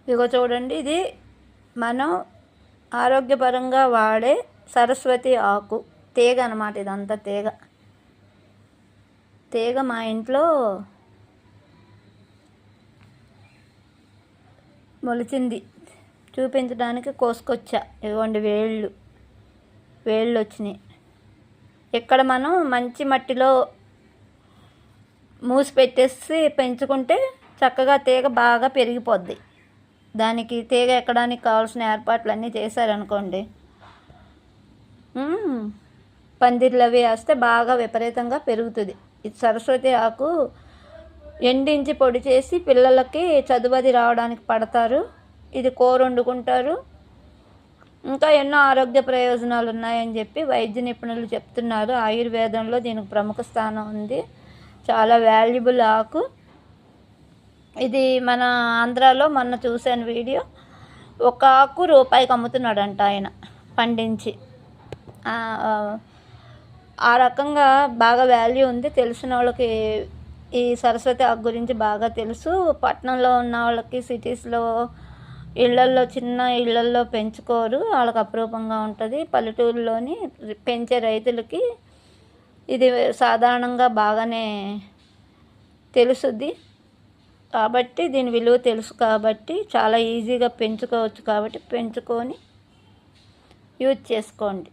ఇదిగో చూడండి, ఇది మనం ఆరోగ్యపరంగా వాడే సరస్వతి ఆకు తీగ అన్నమాట. ఇదంతా తీగ మా ఇంట్లో మొలిచింది, చూపించడానికి కోసుకొచ్చా. ఇదిగోండి వేళ్ళు వచ్చినాయి. ఇక్కడ మనం మంచి మట్టిలో మూసి పెట్టేసి పెంచుకుంటే చక్కగా తీగ బాగా పెరిగిపోద్ది. దానికి తీగ ఎక్కడానికి కావాల్సిన ఏర్పాట్లన్నీ చేశారనుకోండి, పందిర్లు అవి వేస్తే బాగా విపరీతంగా పెరుగుతుంది. ఇది సరస్వతి ఆకు ఎండించి పొడి చేసి పిల్లలకి చదువది రావడానికి పడతారు. ఇది కూర వండుకుంటారు. ఇంకా ఎన్నో ఆరోగ్య ప్రయోజనాలు ఉన్నాయని చెప్పి వైద్య నిపుణులు చెప్తున్నారు. ఆయుర్వేదంలో దీనికి ప్రముఖ స్థానం ఉంది. చాలా వాల్యుబుల్ ఆకు ఇది. మన ఆంధ్రాలో మొన్న చూశాను వీడియో, ఒక ఆకు రూపాయికి అమ్ముతున్నాడంట ఆయన పండించి. ఆ రకంగా బాగా వాల్యూ ఉంది. తెలిసిన వాళ్ళకి ఈ సరస్వతి ఆకు గురించి బాగా తెలుసు. పట్టణంలో ఉన్న వాళ్ళకి, సిటీస్లో చిన్న ఇళ్ళల్లో పెంచుకోరు, వాళ్ళకి అపురూపంగా ఉంటుంది. పల్లెటూరులోని పెంచే రైతులకి ఇది సాధారణంగా బాగానే తెలుసుద్ది. కాబట్టి దీని విలువ తెలుసు కాబట్టి చాలా ఈజీగా పెంచుకోవచ్చు. కాబట్టి పెంచుకొని యూజ్ చేసుకోండి.